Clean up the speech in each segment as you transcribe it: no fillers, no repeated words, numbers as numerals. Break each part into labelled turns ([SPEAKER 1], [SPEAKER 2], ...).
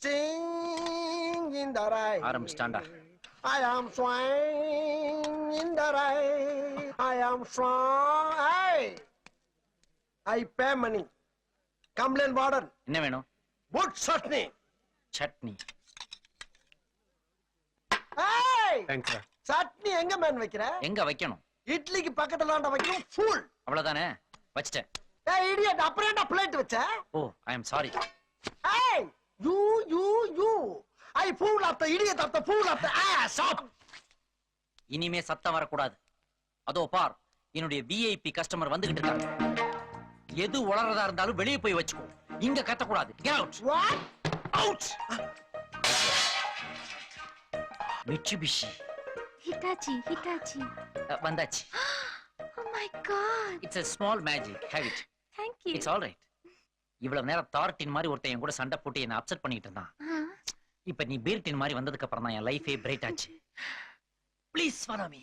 [SPEAKER 1] Sing in the rain.
[SPEAKER 2] ஆரம்பிச்சிட்டாண்டா.
[SPEAKER 1] I am swine in the rain. I am swine. Hey! I pay money. Complain warden.
[SPEAKER 2] என்ன வேணும்?
[SPEAKER 1] Good chutney.
[SPEAKER 2] Chutney.
[SPEAKER 1] Hey!
[SPEAKER 3] Thanks sir.
[SPEAKER 1] Chutney எங்க man வைக்கிற?
[SPEAKER 2] எங்க வைக்கணும்?
[SPEAKER 1] இட்லிக்கு பக்கத்துல வைக்கணும். ஃபுல்.
[SPEAKER 2] அவ்வளவுதானே? வச்சிட்டேன்.
[SPEAKER 1] ஏய் இடியட், அப்புறம் என்ன பிளேட் வச்ச?
[SPEAKER 2] Oh, I am sorry.
[SPEAKER 1] Hey! You. I fool of the idiot of the fool of the ass.
[SPEAKER 2] இனிமே சத்தம் வரக்கூடாது. அதோ பார், என்னுடைய விஐபி கஸ்டமர் வந்துகிட்டு இருக்காங்க. எது உளறதா இருந்தாலும் வெளியே போய் வச்சுக்கோ. இங்க கத்தக்கூடாது. Get out.
[SPEAKER 1] What? Out!
[SPEAKER 2] Mitsubishi.
[SPEAKER 4] Hitachi.
[SPEAKER 2] வந்தாச்சு.
[SPEAKER 4] Oh my God.
[SPEAKER 2] It's a small magic. Have it.
[SPEAKER 4] Thank you.
[SPEAKER 2] It's all right. இவ்வளவு நேரம் தார்டின் மாதிரி ஒருத்தன் என் கூட சண்டை போட்டு என்ன அப்செட் பண்ணிட்டு இருந்தான். இப்ப நீ பீர்டின் மாதிரி வந்ததுக்கு அப்புறம் தான் என் லைஃபே பிரைட் ஆச்சு. Please follow me.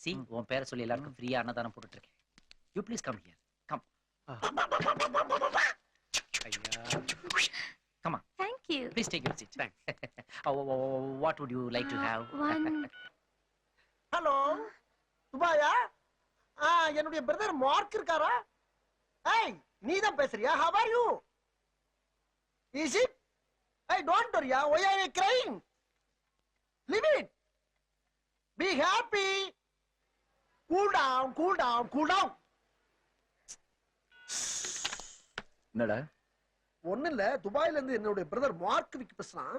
[SPEAKER 2] See, உன் பேரை சொல்லி எல்லாருக்கும் ஃப்ரீயா அன்னதானம் போட்டுட்டு இருக்கேன். You please come here. Come. Come on.
[SPEAKER 4] Thank you.
[SPEAKER 2] Please take your seat. Thanks. What would you like to have?
[SPEAKER 4] One.
[SPEAKER 1] Hello. துபாயா? என்னுடைய பிரதர் மார்க் இருக்காரா? ஏய், நீ தான் பேசுறியா? How are you? Is it? Hey, don't worry. Why are you crying? Leave it. Be happy. Cool down.
[SPEAKER 2] என்னடா?
[SPEAKER 1] ஒண்ணு இல்ல, துபாயில இருந்து என்னுடைய பிரதர் மார்க் விக்கி பேசுறான்.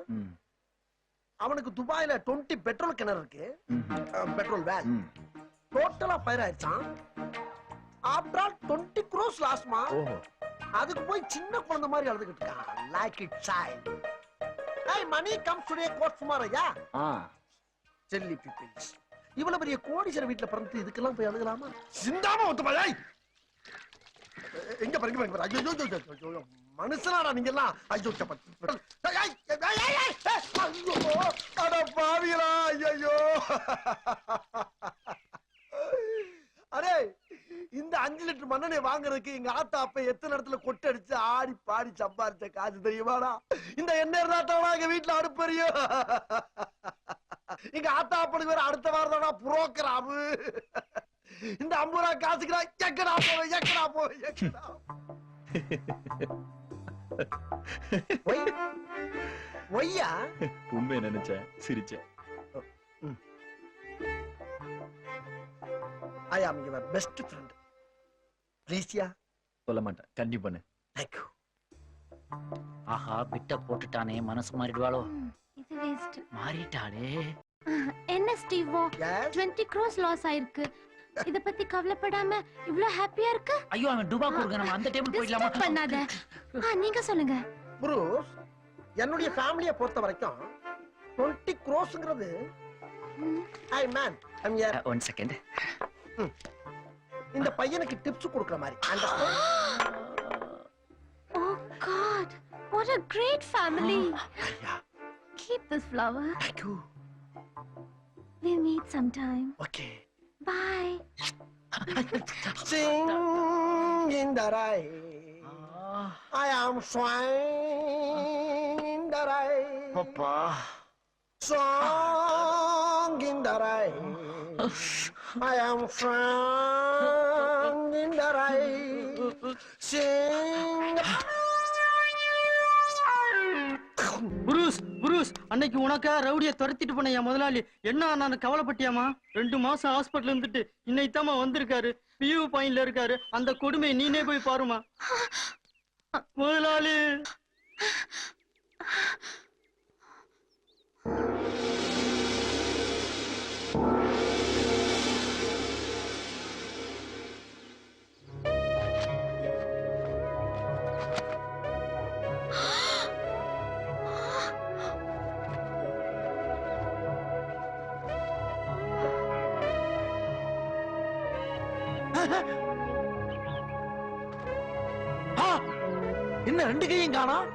[SPEAKER 1] அவனுக்கு துபாயில 20 பெட்ரோல் கிணறு இருக்கு. Petrol van. டோட்டலா ஃபயர் ஆயிடுச்சான். ஆஃப்டர் ஆல் 20 crores லாஸ்மா. அதுக்கு போய் சின்ன குழந்தை மாதிரி அழுதுகிட்டு இருக்கான். Like it child. Hey, money comes today, court tomorrow, yeah? Silly peoples. இவ்வளவு பெரிய கோடீஸ்வரர் வீட்டுல பிறந்து இதுக்கெல்லாம் போய் அழுகலாமா? சிந்தாம ஒத்துமா? எங்க பாருங்க ஐயோ மனுஷனாடா நீங்க எல்லாம். ஐயோ அட பாவிகளா, ஐயோ. அரே, இந்த 5 லிட்டர் மண்ணெண்ணெய் வாங்குறதுக்கு எங்க ஆத்தா அப்ப எத்தனை இடத்துல கொட்டை அடிச்சு ஆடி பாடி சம்பாதிச்ச காசு தெரியுமாடா? இந்த எண்ணெய் இருந்தா எங்க வீட்டுல அடுப்பறியும். எங்க ஆத்தா அப்பனுக்கு வேற அடுத்த வாரம் தானா புரோக்கராமு. இந்த 50 ரூபா காசுக்குறா எக்கடா போவேன். ஒய்யா
[SPEAKER 3] உண்மையை நினைச்சேன், சிரிச்சேன்.
[SPEAKER 1] I am your best friend. Please, yeah.
[SPEAKER 3] சொல்ல மாட்டேன், கண்டிப்பா.
[SPEAKER 1] Thank you.
[SPEAKER 2] ஆஹா, பிட்ட போட்டுட்டானே, மனசு மாறிடுவாளோ?
[SPEAKER 4] இது வேஸ்ட்.
[SPEAKER 2] மாறிட்டாளே.
[SPEAKER 4] என்ன ஸ்டீவோ? 20 crores லாஸ் ஆயிருக்கு. இத பத்தி கவலைப்படாம இவ்ளோ ஹாப்பியா இருக்கு?
[SPEAKER 2] ஐயோ, அவன் டுபா போறங்க. நம்ம அந்த டேபிள் போயிடலாமா?
[SPEAKER 4] பண்ணாத. நீங்க சொல்லுங்க.
[SPEAKER 1] புரூஸ், என்னுடைய ஃபேமிலியை பொறுத்த வரைக்கும் 20 crores-ங்கிறது ஐ மேன் ஐம் ஹியர்.
[SPEAKER 2] 1 செகண்ட்.
[SPEAKER 1] இந்த பையனுக்கு டிப்ஸ் கொடுக்கிற மாதிரி.
[SPEAKER 4] Oh God, what a great family. Keep this flower.
[SPEAKER 1] Thank you.
[SPEAKER 4] We'll meet sometime.
[SPEAKER 1] Okay.
[SPEAKER 4] Bye.
[SPEAKER 1] Sing in the rain. I am swine in the rain.
[SPEAKER 2] அப்பா.
[SPEAKER 1] Song in the rain. I am swine in the rain. Sing.
[SPEAKER 5] Bruce, அன்னைக்கு உனக்கா ரவுடிய துரத்திட்டு போன என் முதலாளி என்ன நான் கவலைப்பட்டியாமா? 2 மாசம் hospital இருந்துட்டு இன்னைக்குதாமா வந்திருக்காரு. பியூ பாயிண்ட்ல இருக்காரு. அந்த கொடுமை நீனே போய் பாருமா முதலாளி.
[SPEAKER 1] என்ன 2 கையும் காணோம்?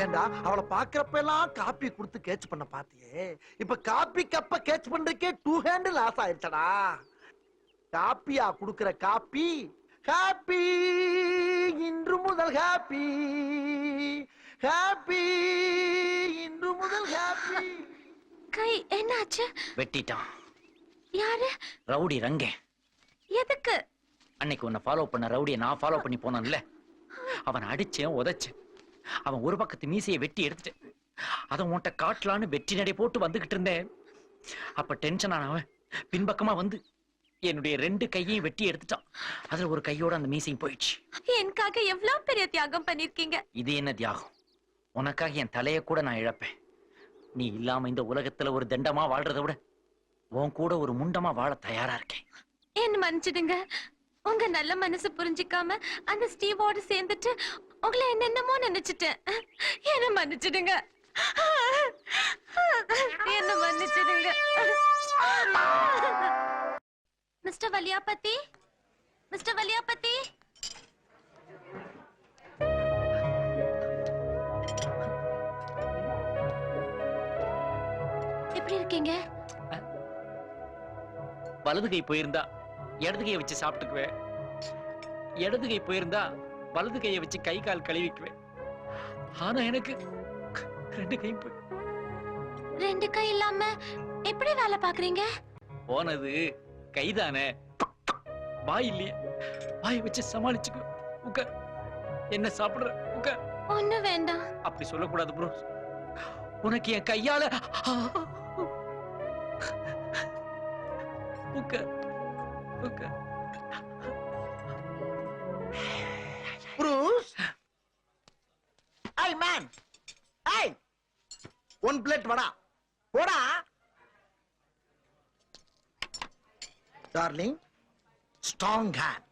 [SPEAKER 1] ஏண்டா அவளை பாக்குறப்ப எல்லாம் காப்பி கொடுத்து கேட்ச் பண்ண பாத்தியே, இப்ப காப்பி கப்ப கேட்ச் பண்றதுக்கே 2 ஹேண்ட் லாஸ் ஆயிடுச்சடா. காப்பியா குடுக்கிற காப்பி ஹாப்பி, இன்று முதல் ஹாப்பி ஹாப்பி இன்று முதல் ஹாப்பி.
[SPEAKER 4] கை என்னாச்சு?
[SPEAKER 2] வெட்டிட்டான்.
[SPEAKER 4] யாரு?
[SPEAKER 2] Rowdy range.
[SPEAKER 4] எதுக்கு?
[SPEAKER 2] அன்னைக்கு உன்னை ஃபாலோ பண்ண ரவுடியை நான் ஃபாலோ பண்ணி போனான்ல, அவன் அடிச்சேன் உதைச்சேன். அவன் ஒரு பக்கத்து மீசையை வெட்டி எடுத்துட்டேன். அதை உன்கிட்ட காட்டலான்னு வெற்றி நடை போட்டு வந்துகிட்டு இருந்தேன். அப்ப டென்ஷன் ஆனவன் பின்பக்கமா வந்து என்னுடைய 2 கையையும் வெட்டி எடுத்துட்டான். அதுல ஒரு கையோட அந்த மீசையும் போயிடுச்சு.
[SPEAKER 4] எனக்காக எவ்வளவு பெரிய தியாகம் பண்ணிருக்கீங்க.
[SPEAKER 2] இது என்ன தியாகம்? உனக்காக என் தலைய கூட நான் இழப்பேன். நீ இல்லாம இந்த உலகத்துல ஒரு தண்டமா வாழ்றதை விட உன் கூட ஒரு முண்டமா வாழ தயாரா இருக்கேன்.
[SPEAKER 4] என்ன மன்னிச்சிடுங்க. உங்க நல்ல மனசு புரிஞ்சிக்காம அந்த ஸ்டீவோட சேர்ந்துட்டு உங்களை என்னென்னமோ நினைச்சிட்டேன். என்ன மன்னிச்சிடுங்க. என்ன மன்னிச்சிடுங்க. Mister Valiyapathi, mister Valiyapathi. எப்படி இருக்கீங்க?
[SPEAKER 2] வலது கை போயிருந்தா இடது கையை வச்சு சாப்பிட்டுக்குவேன். இடது கை போயிருந்தா வலது கையை வச்சு கை கால் கழுவிக்குவேன். ஆனா எனக்கு 2 கையும் போய்
[SPEAKER 4] 2 கை இல்லாம எப்படி வேலை பாக்குறீங்க?
[SPEAKER 2] போனது கைதானே, வாய் இல்லையே. வாய் வச்சு சமாளிச்சுக்கு. உட்கார். என்ன சாப்பிடுற? உட்கார்.
[SPEAKER 4] ஒண்ணு வேண்டாம்.
[SPEAKER 2] அப்படி சொல்லக்கூடாது ப்ரோ. உனக்கு என் கையால உட்கார். உட்கார்.
[SPEAKER 1] Bruce. Hey man. Hey. 1 plate vada. Vada. Darling, strong hand.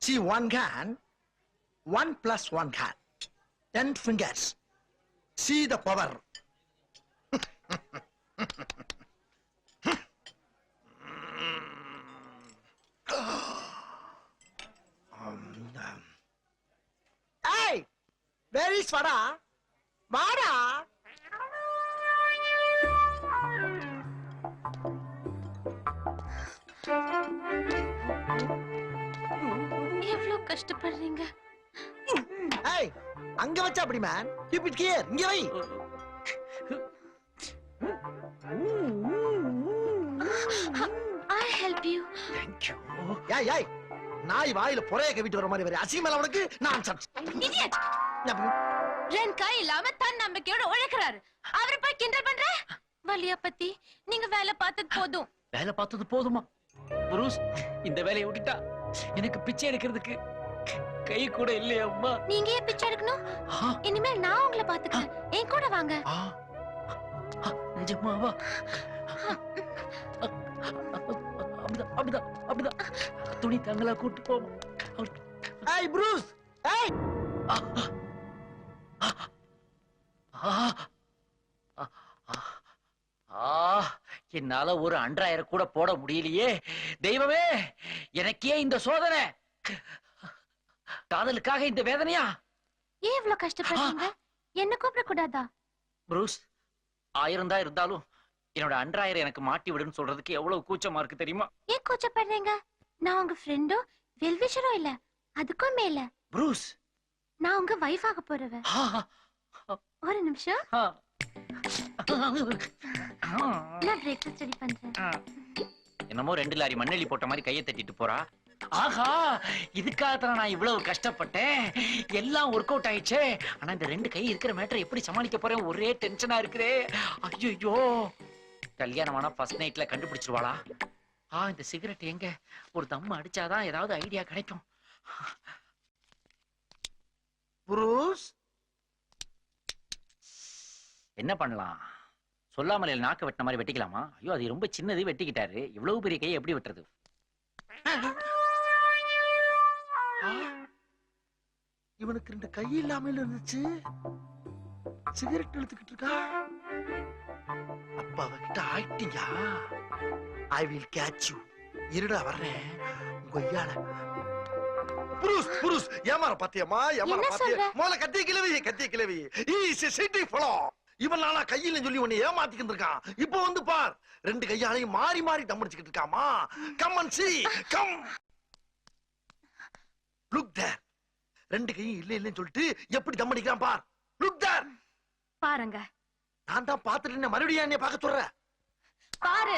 [SPEAKER 1] See 1 hand, 1 plus 1 hand. 10 fingers. See the power. Hey, where is Vada? Vada.
[SPEAKER 4] எவ்வளவு கஷ்டப்படுறீங்க.
[SPEAKER 1] Hey, அங்க வச்சா அப்படி man. Keep it here. இங்க வை.
[SPEAKER 4] I help you.
[SPEAKER 2] Thank you.
[SPEAKER 1] ஏய் ஏய், நாய் வாயில புறைய கவிட்டு வர மாதிரி வர அசிங்கமேல உனக்கு. நான்
[SPEAKER 4] Idiot. 2 கை இல்லாம தன் நம்பிக்கையோட உழைக்கிறாரு. அவரை போய் கிண்டல் பண்ற? வலியாபதி, நீங்க வேலை பார்த்தது போதும்.
[SPEAKER 2] வேலை பார்த்தது போதுமா? புருஷ், இந்த வேலையை விட்டுட்டா எனக்கு பிச்சை எடுக்கிறதுக்கு கை கூட இல்லையா அம்மா?
[SPEAKER 4] நீங்க ஏன் பிச்சை எடுக்கணும்?
[SPEAKER 2] ஆ,
[SPEAKER 4] இனிமேல் நான் உங்களை பாத்துக்கிறேன். என் கூட வாங்க.
[SPEAKER 2] ஆ, ஆ, நிஜமாவா? அப்படிதான் அப்படிதான் அப்படிதான். துணி தங்களா கூட்டு போவோம்.
[SPEAKER 1] ஏய் ப்ரூஸ். ஏய்.
[SPEAKER 2] என்னால ஒரு 2000 கூட போட முடியலையே. தெய்வமே, எனக்கே இந்த சோதனை. காதலுக்காக இந்த வேதனையா?
[SPEAKER 4] ஏன் இவ்வளவு கஷ்டப்படுறீங்க? என்ன கூப்பிட கூடாதா?
[SPEAKER 2] புரூஸ், 1000 தான் இருந்தாலும் என்னோட 2000 எனக்கு மாட்டி விடுன்னு சொல்றதுக்கு எவ்வளவு கூச்சமா இருக்கு தெரியுமா?
[SPEAKER 4] ஏன் கூச்சப்படுறீங்க? நான் உங்க ஃப்ரெண்டோ வெல்விஷரோ இல்ல, அதுக்கும் மேல
[SPEAKER 2] புரூஸ்,
[SPEAKER 4] நான் உங்க வைஃப் ஆக போறவ. ஒரு நிமிஷம், நான் பிரேக்ஃபாஸ்ட் ரெடி பண்றேன்.
[SPEAKER 2] என்னமோ 2 லாரி மண்ணெல்லி போட்ட மாதிரி கையை தட்டிட்டு போறா. ஆஹா, இதுக்காகத்தான் நான் இவ்வளவு கஷ்டப்பட்டேன். எல்லாம் ஒர்க் அவுட் ஆயிடுச்சே. ஆனா இந்த 2 கை இருக்கிற மேட்டரை எப்படி சமாளிக்க போறேன்? ஒரே டென்ஷனா இருக்குதே. ஐயோ, கல்யாணமான ஃபர்ஸ்ட் நைட்ல கண்டுபிடிச்சிருவாளா? இந்த சிகரெட் எங்க? ஒரு தம்மு அடிச்சாதான் ஏதாவது ஐடியா கிடைக்கும்.
[SPEAKER 1] புரூஸ்,
[SPEAKER 2] என்ன பண்ணலாம்? சொல்லாமலே நாக்க வெட்டின மாதிரி வெட்டிக்கலாமா? ஐயோ, அது ரொம்ப சின்னது, வெட்டிக்கிட்டாரு. இவ்வளவு பெரிய கையை எப்படி வெட்டுறது?
[SPEAKER 1] இவனுக்கு 2 கை இல்லாம இருந்துச்சு. சிகரெட் எடுத்துக்கிட்டு இருக்கா. அப்ப அவகிட்ட ஆயிட்டீங்க. I will catch you. இருடா வர்றேன். கொய்யால. புருஷ் புருஷ், ஏமாற பாத்தியம்மா, ஏமாற பாத்திய. முதல்ல கத்திய கிளவி. Is a city fellow. இவன் நானா கையில சொல்லி உன்னை ஏமாத்திக்கிட்டு இருக்கான். இப்போ வந்து பார், 2 கையாலையும் மாறி மாறி தம் அடிச்சுக்கிட்டு இருக்காமா. Come and see, come. Look there. 2 கையும் இல்ல இல்லன்னு சொல்லிட்டு எப்படி தம் அடிக்கிறான் பார். லுக் தேர்.
[SPEAKER 4] பாருங்க.
[SPEAKER 1] நான் தான் பார்த்துட்டு மறுபடியும் என்னைய பார்க்க சொல்ற.
[SPEAKER 4] பாரு.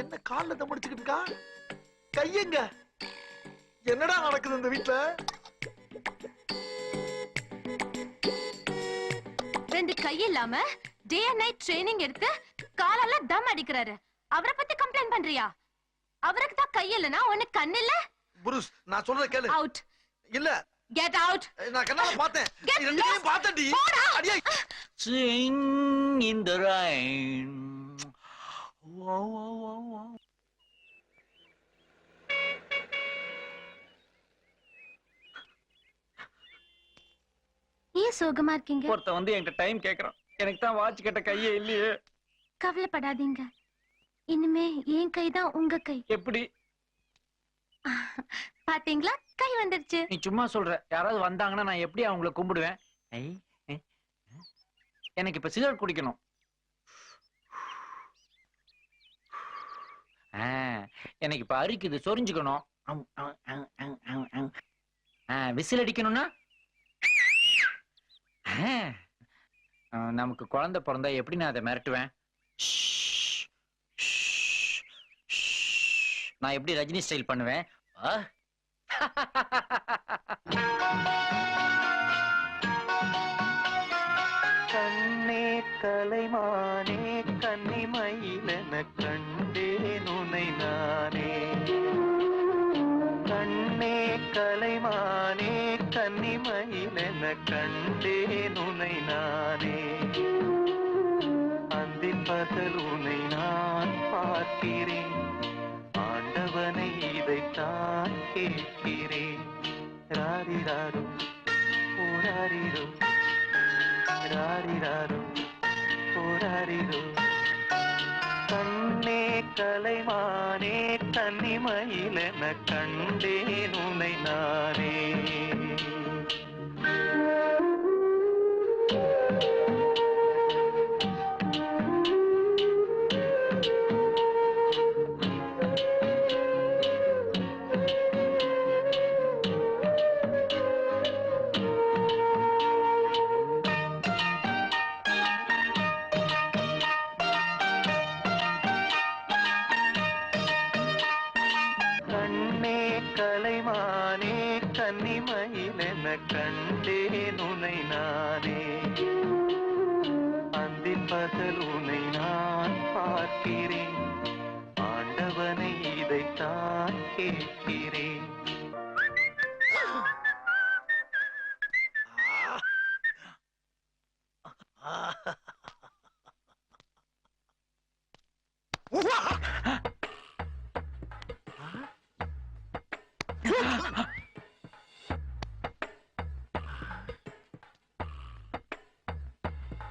[SPEAKER 1] என்ன கால்ல தம்பிச்சுக்கிட்டு இருக்கா? கையங்க. என்னடா நடக்குது இந்த வீட்ல?
[SPEAKER 4] 2 கை இல்லாம டே அண்ட் நைட் ட்ரைனிங் எடுத்து காலெல்லாம் தம் அடிக்கிறாரு. அவரை பத்தி கம்ப்ளைண்ட் பண்றியா? அவருக்கு தான் கை இல்லனா உனக்கு கண் இல்ல?
[SPEAKER 1] புருஷ், நான் சொல்றத கேளு.
[SPEAKER 4] அவுட்.
[SPEAKER 1] இல்ல.
[SPEAKER 4] Get out.
[SPEAKER 1] நான் கண்ணால பார்த்தேன். ரெண்டையும் பார்த்தேன்டி. அடியே.
[SPEAKER 2] Sing in the rain. Wow, wow, wow, wow.
[SPEAKER 4] ஏன் சோகமா இருக்கீங்க?
[SPEAKER 3] ஒருத்த வந்து என்கிட்ட டைம் கேக்குறான். எனக்கு தான் வாட்ச் கேட்ட கையே இல்லையே.
[SPEAKER 4] கவலைப்படாதீங்க. இனிமே என் கைதான் உங்க கை.
[SPEAKER 3] எப்படி?
[SPEAKER 4] பாத்தீங்களா, கை வந்துருச்சு.
[SPEAKER 2] நீ சும்மா சொல்ற. யாராவது வந்தாங்கன்னா நான் எப்படி அவங்கள கும்பிடுவேன்? எனக்கு இப்ப சிகரெட் குடிக்கணும். எனக்கு இப்ப அரிக்குது, சொரிஞ்சுக்கணும். விசில் அடிக்கணும்னா நமக்கு குழந்தை பிறந்தா எப்படி நான் அதை மிரட்டுவேன்? நான் எப்படி ரஜினி ஸ்டைல் பண்ணுவேன்?
[SPEAKER 3] கண்ணே கலைமானே கன்னிமயிலென கண்டேன் உனை நானே. கண்ணே கலைமானே கன்னிமயிலென கண்டேன் உனை நானே. அந்தின் பகல் உனை நான் பார்க்கிறேன். ஆண்டவனை இதைத்தான் கேட்கிறேன். ராரிராரோ ஓராரிரோ ராரிராரோ ஓராரிரோ. கண்ணே கலைமானே கன்னிமயிலென கண்டேன் உனை நானே. கலைமானே கன்னிமயிலென கண்டேன் உனை நானே. அந்தின் பகல் உனை நான் பார்க்கிறேன். ஆண்டவனை இதைத்தான் கேட்கிறேன்.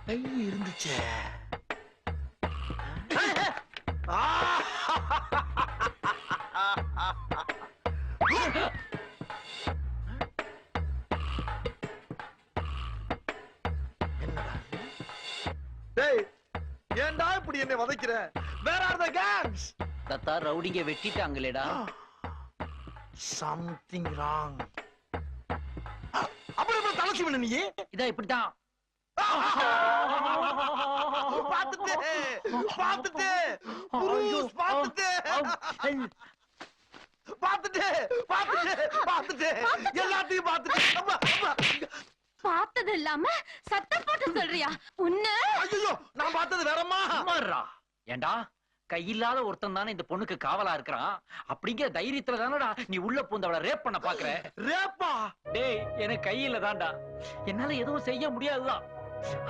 [SPEAKER 1] கை இருந்துச்சே. டேய், ஏன்டா இப்படி என்னை வதைக்கிற? Where are the gangs?
[SPEAKER 2] Datta ரவுடிங்க வெட்டிட்டாங்களேடா.
[SPEAKER 1] Something wrong. அப்புறம் என்ன தலசி பண்ண நீ?
[SPEAKER 2] இதா இப்படிதான்.
[SPEAKER 1] பாத்துட்டு பாத்துட்டு புருஷ் பாத்துட்டு பாத்துட்டு பாத்துட்டு பாத்துட்டு எல்லாத்தையும் பாத்துட்டு.
[SPEAKER 4] பார்த்தது இல்லாம சத்தம் போட்டு சொல்றியா? உன்ன
[SPEAKER 1] ஐயோ, நான் பார்த்தது வேறம்மா.
[SPEAKER 2] சும்மாறா. ஏண்டா, கையில்லாத ஒருத்தன் தானே இந்த பொண்ணுக்கு காவலா இருக்கிறான். அப்படிங்கிற தைரியத்துல தானடா நீ உள்ள பூந்து அவளை ரேப் பண்ண பாக்குற.
[SPEAKER 1] ரேப்பா?
[SPEAKER 2] டேய், எனக்கு கையில தான்டா. என்னால எதுவும் செய்ய முடியாதுதான்.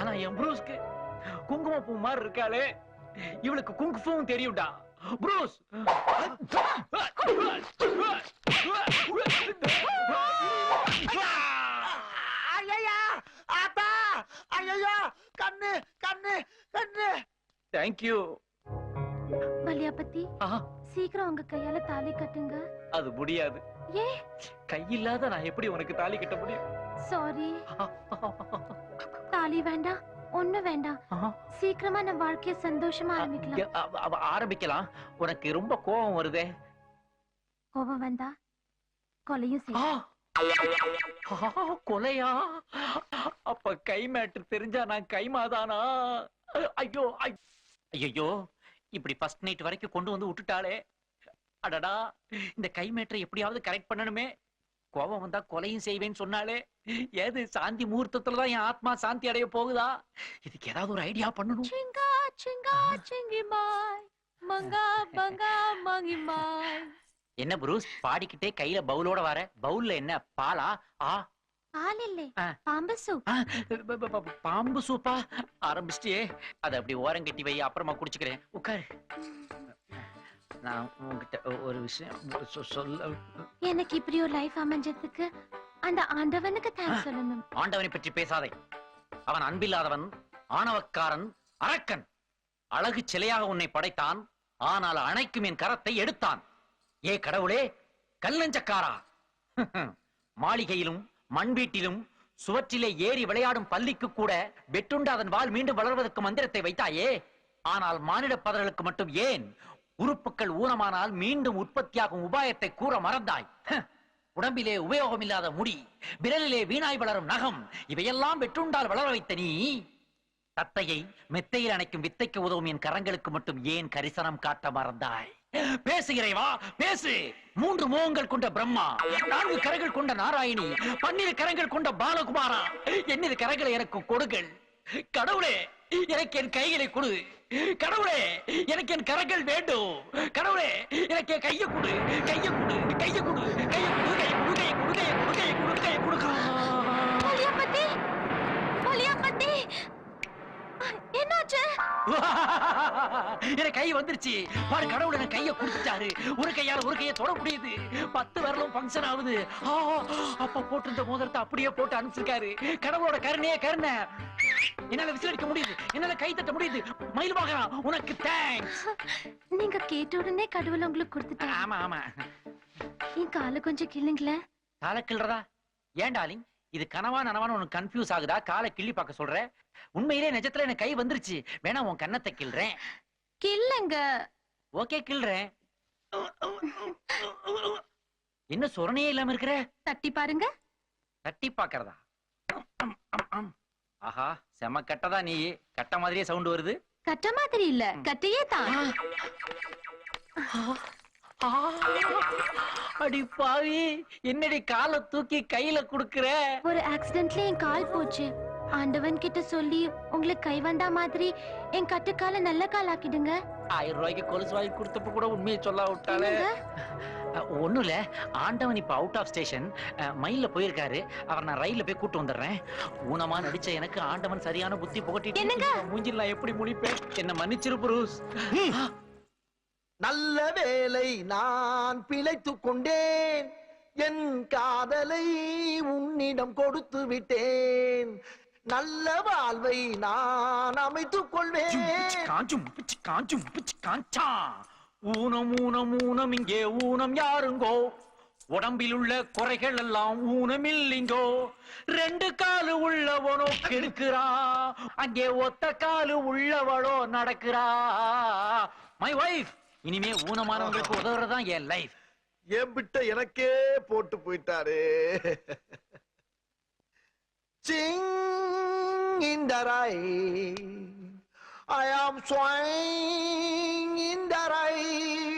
[SPEAKER 2] ஆனா என் ப்ரூஸ்க்கு குங்குமப்பூ மாதிரி இருக்காளே, இவளுக்கு குங்குஃபுவும் தெரியும்டா. ப்ரூஸ்,
[SPEAKER 1] ஐயா ஆத்தா, ஐயா கண்ணு கண்ணு கண்ணு.
[SPEAKER 2] தேங்க்யூ.
[SPEAKER 4] வலியாபதி, சீக்கிரம் உங்க கையால தாலி கட்டுங்க.
[SPEAKER 2] அது முடியாது.
[SPEAKER 4] ஏ,
[SPEAKER 2] கையில்லாத நான் எப்படி உனக்கு தாலி கட்ட முடியும்?
[SPEAKER 4] சாரி. தாலி வேண்டாம், ஒண்ணு வேண்டாம். சீக்கிரமா நம்ம வாழ்க்கைய சந்தோஷமா ஆரம்பிக்கலாம்.
[SPEAKER 2] ஆரம்பிக்கலாம். உனக்கு ரொம்ப கோபம் வருதே.
[SPEAKER 4] கோபம் வந்தா கொலையும்
[SPEAKER 2] ஆ!
[SPEAKER 4] செய்யும்.
[SPEAKER 2] கொலையா? அப்ப கை மேட்ரு தெரிஞ்சா நான் கைமாதானா? ஐயோ ஐயோ, இப்படி ஃபர்ஸ்ட் நைட் வரைக்கும் கொண்டு வந்து விட்டுட்டாளே. அடடா, இந்த கை மேட்ரை எப்படியாவது கரெக்ட் பண்ணணுமே. கோபம் வந்தா கொலையும் செய்வேன்னு சொன்னாலே. ஏது சாந்தி முகூர்த்தத்துலதான் என் ஆத்மா சாந்தி அடைய போகுதா? இதுக்கு ஏதாவது ஒரு ஐடியா பண்ணணும்.
[SPEAKER 4] சிங்கா சிங்கா சிங்கி மாய் மங்கா பங்கா மங்கி மாய்.
[SPEAKER 2] என்ன புரூஸ், பாடிக்கிட்டே கையில பவுலோட வர? பவுல்ல என்ன பாலா? ஆ
[SPEAKER 4] பால் இல்லே,
[SPEAKER 2] ஆ.
[SPEAKER 4] பாம்பு சூப்.
[SPEAKER 2] ஆ, பாம்பு சூப்பா? ஆரம்பிச்சிட்டியே. அதை அப்படி ஓரம் கட்டி வை, அப்புறமா குடிச்சுக்கிறேன். உட்காரு. நான் உங்ககிட்ட ஒரு விஷயம் சொல்ல.
[SPEAKER 4] எனக்கு இப்படி ஒரு லைஃப் அமைஞ்சதுக்கு அந்த ஆண்டவனுக்கு தேங்க்ஸ் சொல்லணும்.
[SPEAKER 2] ஆண்டவனை பற்றி பேசாதே. அவன் அன்பில்லாதவன், ஆணவக்காரன், அரக்கன். அழகு சிலையாக உன்னை படைத்தான், ஆனால் அணைக்கும் என் கரத்தை எடுத்தான். ஏ கடவுளே, கல்லஞ்சக்காரா! மாளிகையிலும் மண் வீட்டிலும் சுவற்றிலே ஏறி விளையாடும் பள்ளிக்கு கூட வெட்டுண்ட அதன் வாள் மீண்டும் வளர்வதற்கு மந்திரத்தை வைத்தாயே. ஆனால் மானிட பதர்களுக்கு மட்டும் ஏன்? உறுப்புகள் ஊனமானால் மீண்டும் உற்பத்தியாகும் உபாயத்தை கூற மறந்தாய். உடம்பிலே உபயோகமில்லாத முடி, விரலிலே வீணாய் வளரும் நகம், இவையெல்லாம் வெற்றுண்டால் வளர வைத்த நீ, தத்தையை மெத்தையில் அணைக்கும் வித்தைக்கு உதவும் என் கரங்களுக்கு மட்டும் ஏன் கரிசனம் காட்ட மறந்தாய்? பேசு இறைவா, பேசு. 3 முகங்கள் கொண்ட பிரம்மா, 4 கரங்கள் கொண்ட நாராயணி, 12 கரங்கள் கொண்ட பாலகுமாரா, 8 கரங்களை எனக்கு கொடுங்கள். கடவுளே, எனக்கு என் கைகளை கொடு. கடவுளே, எனக்கு என் கரங்கள் வேண்டும். கடவுளே, எனக்கு என் கையை கொடு, கையை கொடு, கையை கொடு, கையை கொடு, கையை கொடு, கையை கொடு, கையை கொடு, கையை கொடு, கையை கொடு.
[SPEAKER 4] ஒலியாப்பட்டி, ஒலியாப்பட்டி, என்னாச்சு?
[SPEAKER 2] எனக்கு கை வந்துருச்சு பாரு. கடவுள் எனக்கு கையை கொடுத்துட்டாரு. ஒரு கையால ஒரு கையை தொட முடியுது. 10 விரலும் ஃபங்க்ஷன் ஆகுது. அப்ப போட்டிருந்த மோதிரத்தை அப்படியே போட்டு அனுப்பிச்சிருக்காரு. கடவுளோட கருணையே கருணை. என்னால விசில் அடிக்க முடியுது, என்னால கை தட்ட முடியுது. மயில் மகனா, உனக்கு தேங்க்ஸ்.
[SPEAKER 4] நீங்க கேட்ட உடனே கடவுள் உங்களுக்கு கொடுத்துட்டாரு.
[SPEAKER 2] ஆமா ஆமா.
[SPEAKER 4] என் காலை கொஞ்சம் கிள்ளுங்களேன்.
[SPEAKER 2] காலை கிள்றதா? ஏன் டார்லிங், இது கனவா நனவான்னு உனக்கு கன்ஃபியூஸ் ஆகுதா? காலை கிள்ளி பார்க்க சொல்ற? உண்மையிலே நிஜத்துல எனக்கு கை வந்துருச்சு. வேணா உன் கன்னத்தை கிள்றேன்.
[SPEAKER 4] கிள்ளுங்க.
[SPEAKER 2] ஓகே, கிள்றேன். என்ன சொரணையே இல்லாம இருக்கிற?
[SPEAKER 4] தட்டி பாருங்க.
[SPEAKER 2] தட்டி பாக்குறதா? ஆஹா, செம கட்டதா நீ. கட்ட மாதிரியே சவுண்ட் வருது.
[SPEAKER 4] கட்ட மாதிரி இல்ல, கட்டையே தான்.
[SPEAKER 2] அடி பாவி, என்னடி காலை தூக்கி கையில குடுக்குற?
[SPEAKER 4] ஒரு ஆக்சிடென்ட்ல என் கால் போச்சு. ஆண்டவன் கிட்ட சொல்லி உங்களுக்கு கை வந்தா மாதிரி என் கட்டுக்கால நல்ல கால் ஆக்கிடுங்க.
[SPEAKER 2] 1000 ரூபாய்க்கு கொலுசு வாங்கி கொடுத்தப்ப கூட உண்மையை சொல்ல விட்டாலே. ஒண்ணும் இல்ல, ஆண்டவன் இப்ப அவுட் ஆஃப் ஸ்டேஷன் மயில்ல போயிருக்காரு. அவர் நான் ரயில்ல போய் கூட்டு வந்துடுறேன். ஊனமா நடிச்ச எனக்கு ஆண்டவன் சரியான புத்தி புகட்டிட்டு மூஞ்சில் நான் எப்படி முடிப்பேன்? என்ன மன்னிச்சிரு புரூஸ்.
[SPEAKER 1] நல்ல வேளை நான் பிழைத்துக் கொண்டேன். என் காதலை உன்னிடம் கொடுத்து விட்டேன். நல்ல வாழ்வை நான் அமைத்துக் கொள்வேன்.
[SPEAKER 2] ஊனம் ஊனம் ஊனம், இங்கே ஊனம் யாருங்கோ? உடம்பில் உள்ள குறைகள் எல்லாம் ஊனமில்லிங்கோ. 2 காலு உள்ளவனோ கெடுக்கிறா, அங்கே ஒத்த காலு உள்ளவளோ நடக்கிறா. மை வைஃப், இனிமே ஊனமானவங்களுக்கு உதவுறதுதான் என் லைஃப்.
[SPEAKER 1] என் பிட்ட எனக்கே போட்டு போயிட்டாரு. Sing in the rain, I am swaying in the rain.